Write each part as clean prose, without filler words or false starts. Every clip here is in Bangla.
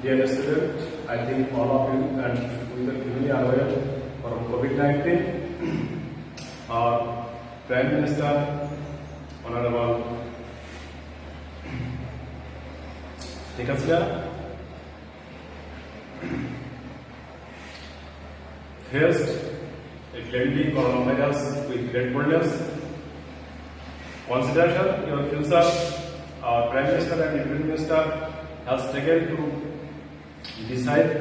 Dear students, I think all of you and we are really aware from COVID-19. Our Prime Minister, Honorable Nikasya, faced a deadly coronavirus with gratefulness. Consideration your future, our Prime Minister and Deputy Minister has taken to decide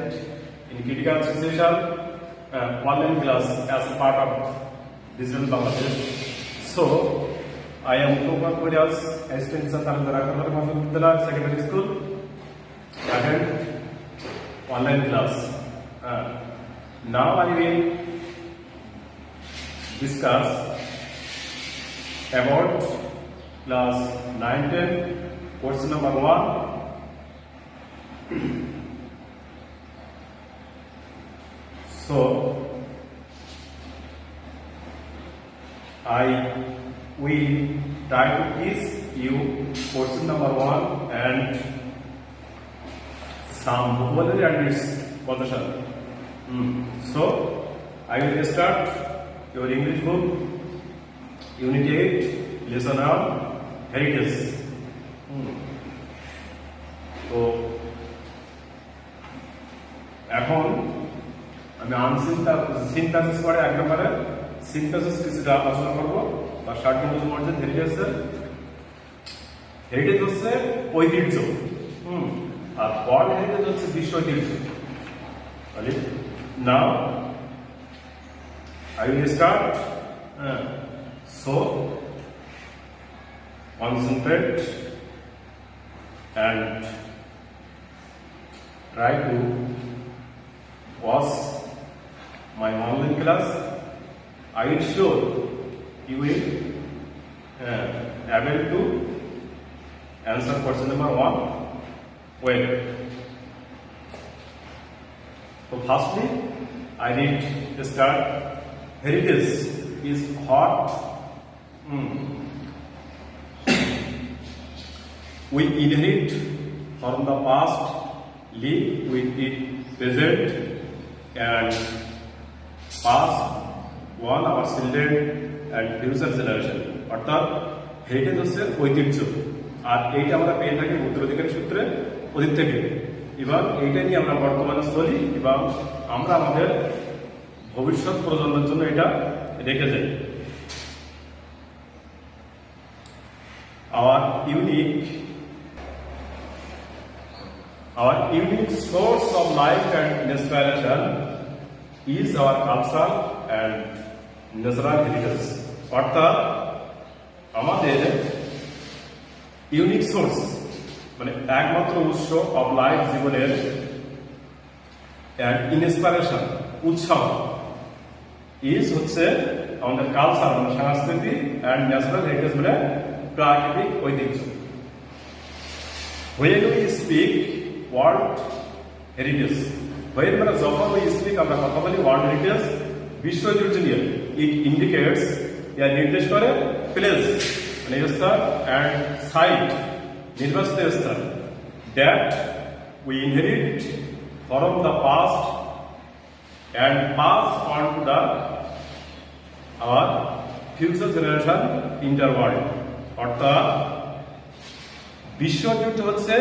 in critical situation online class as a part of digital Bangladesh. So, I am Kumar Kurias, Assistant Satara Secondary School, attend online class. Now I will discuss about class 9-10, question number 1. So, I will try to teach you question number 1 and some vocabulary and its possession. So, I will start your English book, Unit 8, Lesson on Heritage. So, এখন আমি সিনথেসিস করে এক নম্বরে সিনথেসিস কিছুটা আলোচনা করবো বা 60 নম্বর মধ্যে হেরিটেজ হচ্ছে ঐতিহ্য আর ওয়ার্ল্ড হেরিটেজ হচ্ছে বিশ্ব ঐতিহ্য। তাহলে নাও I will start. So concentrate and try to watch my online class. I will sure you will able to answer question number 1 well. So firstly, I need to start. Heritage is what we inherit from the past, live with it present, and pass on our children and future generation. অর্থাৎ হেরিটেজ হচ্ছে ঐতিহ্য, আর এইটা আমরা পেয়ে থাকি উত্তরাধিকারী সূত্রে অতীত থেকে, এবং এইটা নিয়ে আমরা বর্তমানে চলি এবং আমরা আমাদের ভবিষ্যৎ প্রজন্মের জন্য এটা রেখে যাই। Our unique source of life and inspiration is our culture and natural heritage. অর্থাৎ আমাদের ইউনিক সোর্স মানে একমাত্র উৎস অফ লাইফ জীবনের and inspiration উৎসাহ ইজ হচ্ছে আমাদের কালচার মানে সংস্কৃতি অ্যান্ড ন্যাচারাল হেরিটেজ মানে প্রাকৃতিক ঐতিহ্য। When we speak world heritage, when মানে যখন we speak আমরা কথা বলি ওয়ার্ল্ড হেরিটেজ বিশ্ব ঐতিহ্য নিয়ে, it indicates এর নির্দেশ করে প্লেস মানে স্থান অ্যান্ড সাইট নির্বাচিত স্থান that we inherit from the past and pass on to the our future generation in the world. অর্থাৎ বিশ্ব ঐতিহ্য হচ্ছে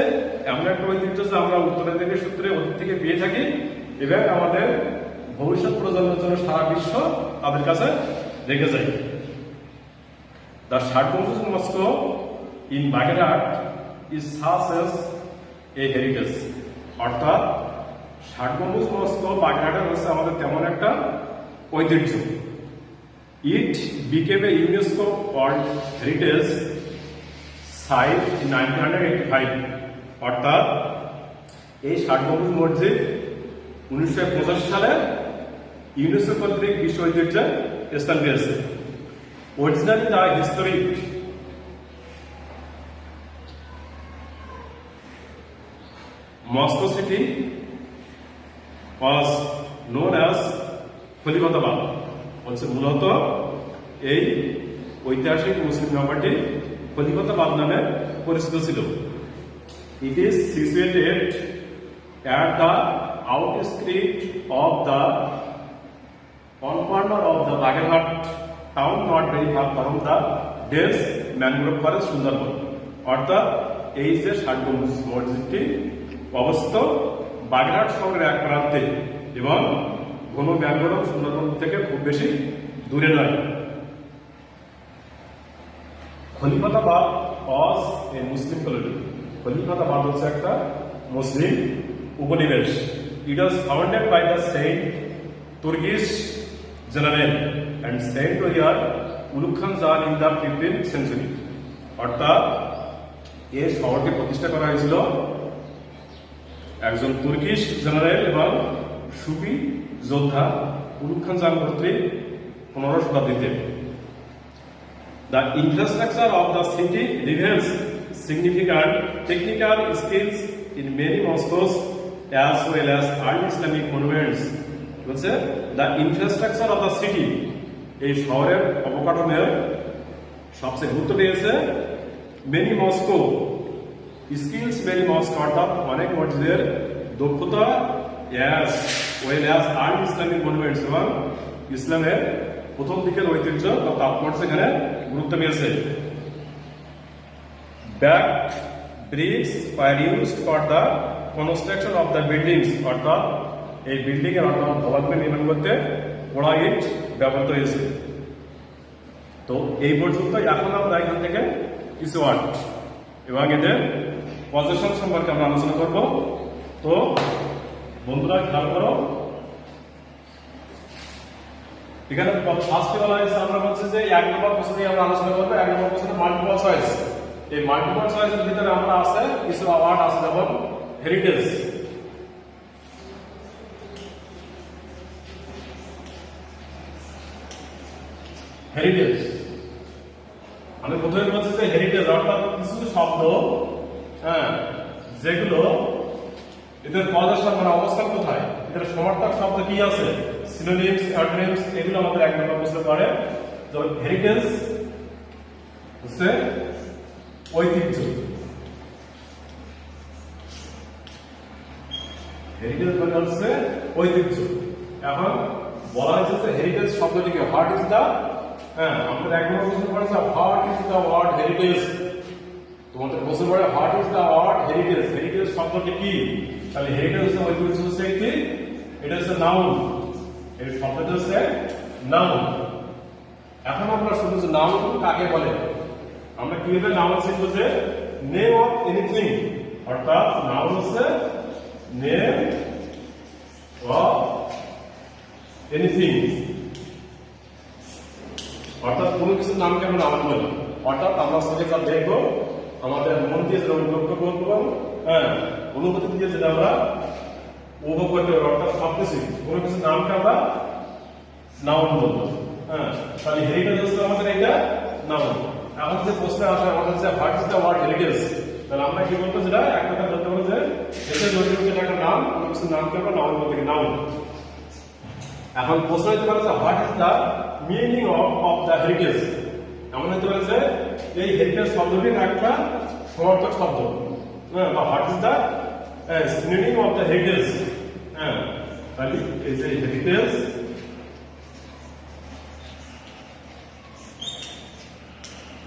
এমন একটা ঐতিহ্য যা আমরা উত্তরাধিকারী সূত্রে অতীত থেকে পেয়ে থাকি এবং আমাদের ভবিষ্যৎ প্রজন্মের জন্য সারা বিশ্ব তাদের কাছে রেখে যায়। The Shadgambus Mosque in Baghdad is such as a heritage. অর্থাৎ ষাটগম্বুজ মস্কো বাগেরহাটের হচ্ছে আমাদের তেমন একটা ঐতিহ্য। It became a UNESCO World Heritage Site in 1985. অর্থাৎ এই ষাটগম্বুজ মসজিদ 1985 সালে ইউনেস্কো কর্তৃক বিশ্ব ঐতিহ্যে স্থান পেয়েছে। Originally the historic Moscow city was known as Khalifatabad. বলছে মূলত এই ঐতিহাসিক মুসলিম নগরটি খলিফাতাবাদ নামে পরিচিত ছিল। It is situated at the outskirts of the one corner of the Bagerhat town, not very far from the dense mangrove forest Sundarban. অর্থাৎ এই যে ষাট গম্বুজ মসজিদটি অবস্থিত বাগেরহাট শহরের এক প্রান্তে এবং ঘন ম্যানগ্রোভ সুন্দরবন থেকে খুব বেশি দূরে নয়। Khalifatabad was a Muslim colony. Khalifatabad হচ্ছে একটা মুসলিম উপনিবেশ। It was founded by the Saint Turkish general and Saint warrior Ulugh Khan Zan in the 15th century. অর্থাৎ এই শহরটি প্রতিষ্ঠা করা হয়েছিল একজন তুর্কিশ জেনারেল এবং সুফি যোদ্ধা উলুগ খান জান কর্তৃক 15 শতাব্দীতে। The infrastructure of the city reveals significant technical skills in many mosques as well as early Islamic monuments. বলছে the infrastructure of the city, এই শহরের অবকাঠামোর সবচেয়ে গুরুত্ব পেয়েছে many mosque skills, many mosque অর্থাৎ অনেক মসজিদের দক্ষতা as well as early Islamic monuments এবং ইসলামের প্রথম দিকের ঐতিহ্য বা তাৎপর্য এখানে গুরুত্ব পেয়েছে। Back bricks were used for the construction of the buildings, অর্থাৎ এই বিল্ডিং এর অর্থাৎ ভবনকে নির্মাণ করতে পোড়া ইট ব্যবহৃত হয়েছে। তো এই পর্যন্ত এখন আমরা এখান থেকে কিছু ওয়ার্ড এবং এদের পজিশন সম্পর্কে আমরা আলোচনা করব। তো বন্ধুরা খেয়াল করো, এখানে ফার্স্টে বলা হয়েছে আমরা বলছি যে 1 নম্বর প্রশ্ন নিয়ে আমরা আলোচনা করব। 1 নম্বর প্রশ্নে মাল্টিপল চয়েস। এই মাল্টিপল চয়েসের ভিতরে আমরা আছে কিছু ওয়ার্ড আছে যেমন হেরিটেজ, হেরিটেজ আমি প্রথমে বলছি যে হেরিটেজ অর্থাৎ কিছু শব্দ যেগুলো এদের পজিশন মানে অবস্থান কোথায়, এদের সমার্থক শব্দ কি আছে, সিনোনিমস, অ্যান্টোনিমস, এগুলো আমাদের 1 নম্বর প্রশ্নে পড়ে। তো হেরিটেজ হচ্ছে ঐতিহ্য, হেরিটেজ মানে হচ্ছে ঐতিহ্য। এখন বলা হয়েছে যে হেরিটেজ শব্দটিকে হোয়াট ইজ দ্য, আমাদের 1 নম্বর প্রশ্ন পড়েছে what is the word heritage. তোমাদের প্রশ্ন পড়ে what is the word heritage, heritage শব্দটি কি? তাহলে হেরিটেজ হচ্ছে ঐতিহ্য হচ্ছে একটি, এটা হচ্ছে নাউন, এই শব্দটি হচ্ছে নাউন। এখন আমরা শুধু যে নাউন কাকে বলে, আমরা কিভাবে নাউন শিখবো যে নেম অফ এনিথিং, অর্থাৎ নাউন হচ্ছে নেম অফ এনিথিং, অর্থাৎ কোনো কিছুর নামকে আমরা নাউন বলি। অর্থাৎ আমরা সবাই যা দেখবো আমাদের মন দিয়ে যেটা লক্ষ্য করবো, অনুভূতি দিয়ে যেটা আমরা উপভোগ করতে পারবো, অর্থাৎ সবকিছু কোনো কিছুর নামকে আমরা নাউন বলবো। তাহলে হেরিটেজ হচ্ছে আমাদের এটা নাউন। এখন যে প্রশ্নে আসে আমাদের হচ্ছে what is the word heritage, তাহলে আমরা কি বলবো, যেটা এক কথা বলতে পারবো যে হেরিটেজ হচ্ছে একটা নাম, কোনো কিছুর নামকে আমরা নাউন বলতে পারি, নাউন। এখন প্রশ্ন হতে পারে what is the meaning of the heritage, এমন হতে পারে যে এই হেরিটেজ শব্দটির একটা সমার্থক শব্দ, বা what is the synonym of the heritage. তাহলে এই যে হেরিটেজ,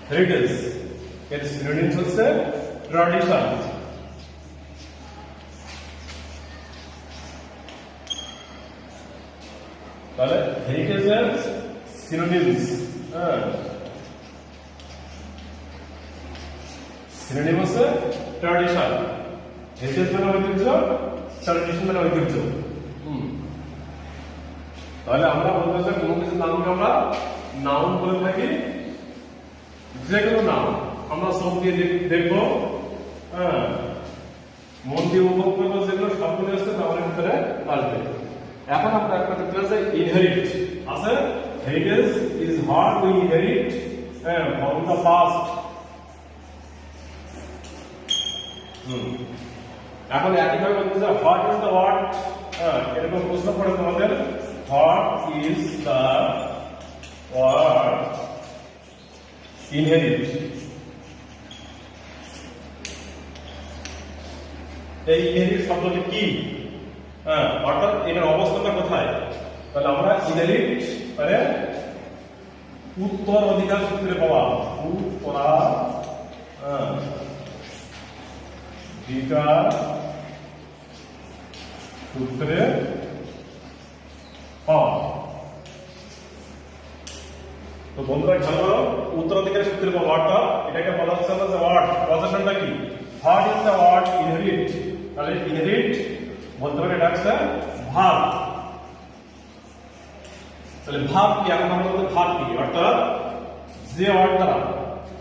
হেরিটেজ এর সিনোনিম হচ্ছে ট্র্যাডিশন। তাহলে হেরিটেজের সিনোনিমস, সিনোনিম হচ্ছে ট্র্যাডিশন। হেরিটেজ মানে ঐতিহ্য, ট্র্যাডিশন মানে ঐতিহ্য। তাহলে আমরা বলতে চাই কোনো কিছু নামকে আমরা নাউন বলে থাকি, যে কোনো নাম আমরা সব দিয়ে দেখবো, মন দিয়ে উপভোগ করবো, যেগুলো সবগুলো আসছে নামের ভিতরে আসবে। এখন আমরা একটা দেখতে পাচ্ছি ইনহেরিট আছে, heritage is what we inherit from the past. এখন একইভাবে বলতে চাই হোয়াট ইজ দ্য ওয়ার্ড, এরকম প্রশ্ন পড়ে তোমাদের what is the word inherit. এই ইনহেরিট শব্দটি কি? হ্যাঁ, অর্থাৎ এটার অবস্থানটা কোথায়? তাহলে আমরা ইনহেরিট মানে উত্তর অধিকার সূত্রে পাওয়া, উত্তরাধিকার সূত্রে পাওয়া। তো বন্ধুরা খেয়াল করো, উত্তরাধিকার সূত্রে পাওয়া ওয়ার্ডটা, এটাকে বলা হচ্ছে যে ওয়ার্ড পজিশনটা কি? What is the word inherit? তাহলে ইনহেরিট বলতে পারে এটা হচ্ছে ভাব। তাহলে ভাব কি? এখন আমরা বলতে ভাব কি? অর্থাৎ যে ওয়ার্ড দ্বারা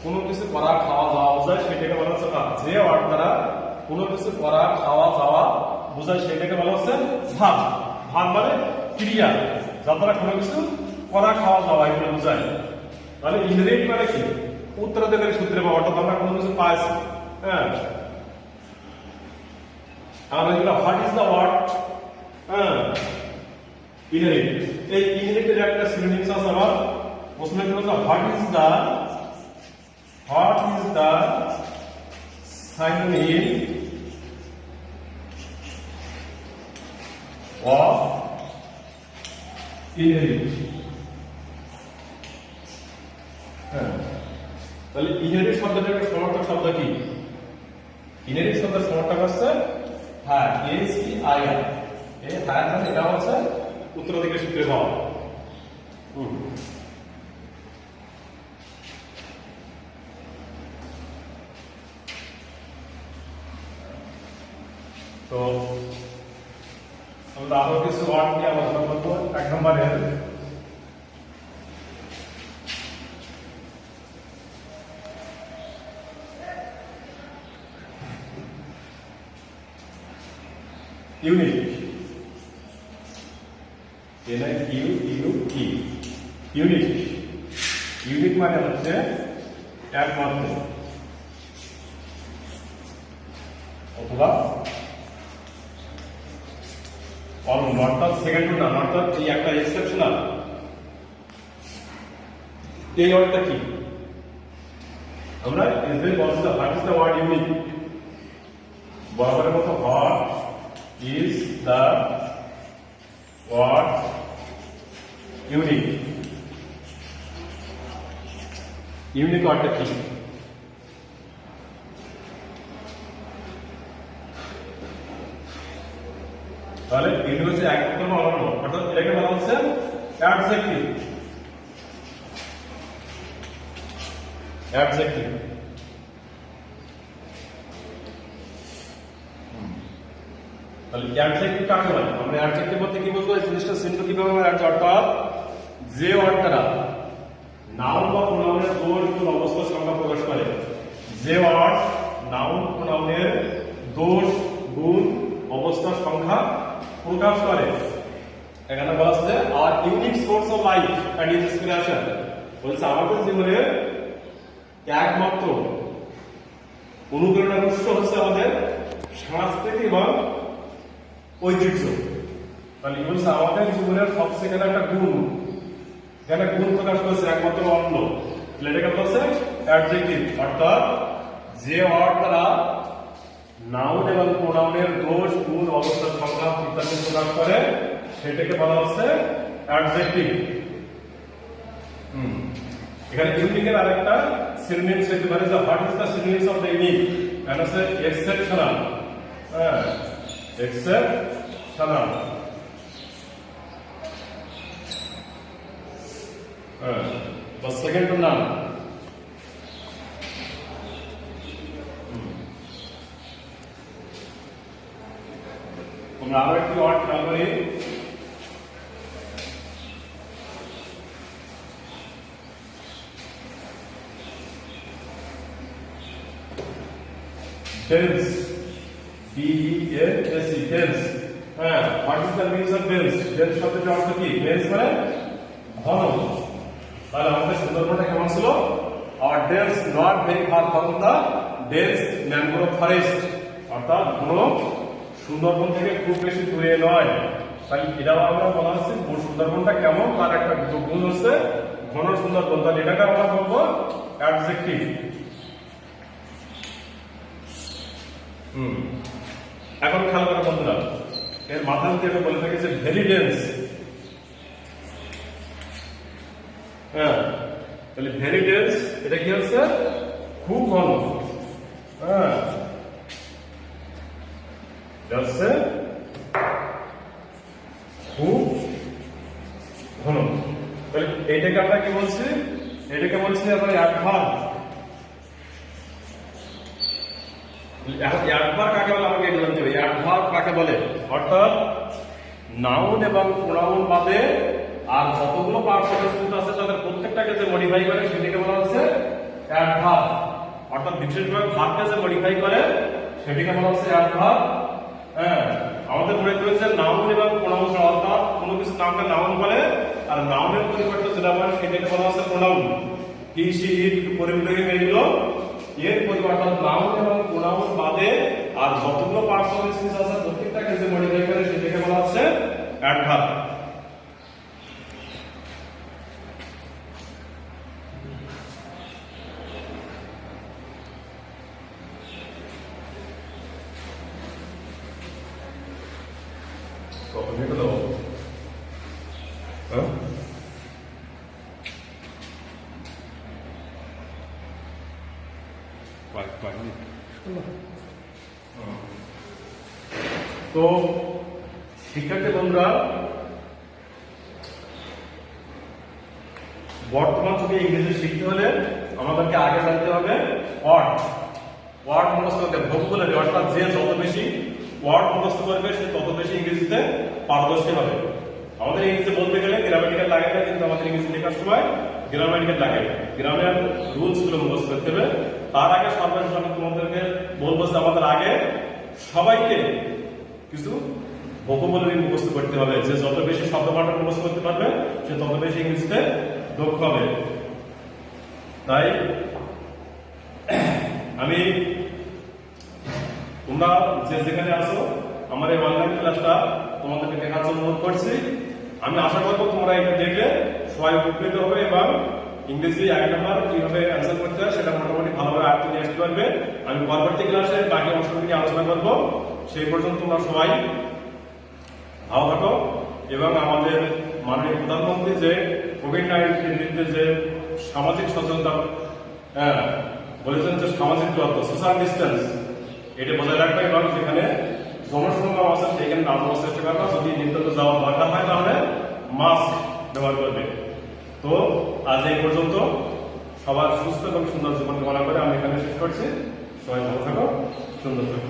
কোনো কিছু করা, খাওয়া, যাওয়া বোঝায় সেটাকে বলা হচ্ছে ভাব। যে ওয়ার্ড দ্বারা কোনো কিছু করা, খাওয়া, যাওয়া বোঝায় সেটাকে বলা হচ্ছে ভাব। ভাব মানে ক্রিয়া, যার দ্বারা কোনো কিছু করা, খাওয়া, যাওয়া এগুলো বোঝায়। তাহলে ইনহেরিট মানে কি? উত্তরাধিকারী সূত্রে পাওয়া, অর্থাৎ আমরা কোনো কিছু পাইছি। হ্যাঁ, আর এগুলো what is the word inherit. এই ইনহেরিটের একটা সিনোনিমস আছে আবার, প্রশ্ন হলো what is the synonym of inherit? হ্যাঁ, তাহলে ইনহেরিট শব্দটার সমার্থক শব্দ কি? ইনহেরিট শব্দের সমার্থক হচ্ছে হ্যাঁ, HEIR। এই হায়ার মানে এটা হচ্ছে উত্তরাধিকার সূত্রে পাওয়া। তো আমরা আরো কিছু ওয়ার্ড নিয়ে আলোচনা করবো। 1 নম্বরে ইউনিক। ইউনিক, ইউনিক মানে হচ্ছে একমাত্র অথবা অনন্য, অর্থাৎ সেকেন্ড না, অর্থাৎ এই একটা এক্সেপশনাল। এই ওয়ার্ডটা কি? আমরা এসে বলছি what is the word unique. বরাবরের মতো what is the word unique. Unique ওয়ার্ডটা কি? তাহলে ইউনিক হচ্ছে একমাত্র বা অনন্য, অর্থাৎ এটাকে বলা হচ্ছে অ্যাডজেক্টিভ। অ্যাডজেক্টিভ তাহলে অ্যাডজেক্টিভ কাকে বলে? আমরা অ্যাডজেক্টিভ বলতে কি বুঝবো? এই জিনিসটা চিহ্ন কিভাবে আমরা অর্থাৎ যে ওয়ার্ডটা নাউন বা প্রোনাউনের দোষ, গুণ, অবস্থা, সংজ্ঞা প্রকাশ করে। যে ওয়ার্ড নাউন প্রোনাউনের দোষ, গুণ, অবস্থা, সংখ্যা প্রকাশ করে। এখানে বলা হচ্ছে আর unique source of life and inspiration. বলছে আমাদের জীবনের একমাত্র অনুপ্রেরণার উৎস হচ্ছে আমাদের সংস্কৃতি এবং ঐতিহ্য। তাহলে বলছে আমাদের জীবনের সবচেয়ে এখানে একটা গুণ, এখানে গুণ প্রকাশ করেছে একমাত্র অন্য। এটাকে বলছে অ্যাডজেক্টিভ, অর্থাৎ যে ওয়ার্ড দ্বারা নাউন এবং প্রোনাউনের দোষ, গুণ, অবস্থা, সংখ্যা ইত্যাদি প্রকাশ করে সেটাকে বলা হচ্ছে অ্যাডজেক্টিভ। এখানে ইউনিকের আরেকটা সিনোনিমস হতে পারে যে what is the synonyms of the unique? And হচ্ছে এক্সেপশনাল। হ্যাঁ, এক্সেপশনাল। হ্যাঁ, তো সেকেন্ড নাম আমরা আরো একটি ওয়ার্ড খেয়াল করি। Tense, D-E-N-S-E, tense. হ্যাঁ, what is the meaning of tense? Tense শব্দটির অর্থ কি? টেন্স মানে ঘন। তাহলে আমাদের সুন্দরবনটা কেমন ছিল? Our tents not very far from the dense mangrove forest, অর্থাৎ ঘন সুন্দরবন থেকে খুব বেশি দূরে নয়। তাহলে এটাও আমরা বলা হচ্ছে সুন্দরবনটা কেমন, তার একটা গুণ হচ্ছে ঘন সুন্দরবন। তাহলে এটাকে আমরা বলবো অ্যাডজেক্টিভ। এখন খেয়াল করো বন্ধুরা, এর মাথা যদি আমি বলে থাকি যে ভেরি ডেন্স, হ্যাঁ, তাহলে ভেরি ডেন্স এটা কি হচ্ছে? খুব ঘন, হ্যাঁ, যাচ্ছে খুব ঘন। তাহলে এইটাকে আমরা কি বলছি? এটাকে বলছি আমরা অ্যাডভার্ব। অ্যাডভার্ব কাকে বলে আমাকে এটা জানতে হবে। অ্যাডভার্ব কাকে বলে? অর্থাৎ নাউন এবং প্রোনাউন বাদে আর যতগুলো পার্টস আছে তাদের প্রত্যেকটাকে যে মডিফাই করে সেটাকে বলা হচ্ছে অ্যাডভার্ব। অর্থাৎ বিশেষভাবে ভার্বকে যে মডিফাই করে সেটাকে বলা হচ্ছে অ্যাডভার্ব। হ্যাঁ, আমাদের মনে করেছে নাউন এবং প্রোনাউন, অর্থাৎ কোনো কিছু নামকে নাউন বলে আর নাউনের পরিবর্তে যেটা বলে সেটাকে বলা হচ্ছে প্রোনাউন। হি সি ইট পরিবর্তে এগুলো এর পরিবর্তে নাউন এবং প্রোনাউন বাদে আর যতগুলো পার্টস অফ স্পিচ আছে প্রত্যেকটাকে যে মডিফাই করে সেটাকে বলা হচ্ছে অ্যাডভার্ব। কখন এটা দাও? হ্যাঁ, তো শিক্ষার্থী বন্ধুরা, বর্তমান যুগে ইংরেজি শিখতে হলে আমাদেরকে আগে জানতে হবে ওয়ার্ড মুখস্থ করতে হবে, ভোকাবুলারি, অর্থাৎ যে যত বেশি ওয়ার্ড মুখস্থ করবে সে তত বেশি ইংরেজিতে পারদর্শী হবে। আমাদের ইংরেজি বলতে গেলে গ্রামাটিক্যাল লাগে না, কিন্তু আমাদের ইংরেজি লেখার সময় গ্রামাটিক্যাল লাগে। গ্রামের রুলস গুলো মুখস্থ করতে হবে। তার আগে সর্বশেষ আমি তোমাদেরকে বলবো যে আমাদের আগে সবাইকে কিছু ভোকাবুলারি মুখস্থ করতে হবে। যে যত বেশি শব্দ পাঠন মুখস্থ করতে পারবে সে তত বেশি ইংরেজিতে দক্ষ হবে। তাই আমি তোমরা যে যেখানে আছো আমার এই অনলাইন ক্লাসটা তোমাদেরকে দেখার জন্য অনুরোধ করছি। আমি আশা করবো তোমরা এটা দেখলে সবাই উপকৃত হবে এবং ইংরেজি 1 নাম্বার কিভাবে অ্যান্সার করতে হয় সেটা মোটামুটি ভালোভাবে আয়ত্ত নিয়ে আসতে পারবে। আমি পরবর্তী ক্লাসে বাকি অংশগুলো নিয়ে আলোচনা করবো। সেই পর্যন্ত তোমরা সবাই ভালো থাকো এবং আমাদের মাননীয় প্রধানমন্ত্রী যে কোভিড-19 বিরুদ্ধে যে সামাজিক সচেতনতা বলেছেন, যে সামাজিক দূরত্ব, সোশ্যাল ডিস্টেন্স, এটা বজায় রাখবে এবং যেখানে জনসংখ্যা আছে সেখানে না যাওয়ার চেষ্টা করবে। যদি নিত্যন্ত যাওয়ার দরকার হয় তাহলে মাস্ক ব্যবহার করবে। তো আজ এই পর্যন্ত, সবার সুস্থ এবং সুন্দর জীবন কামনা করে আমি এখানে শেষ করছি। সবাই ভালো থাকো, সুন্দর থাকো।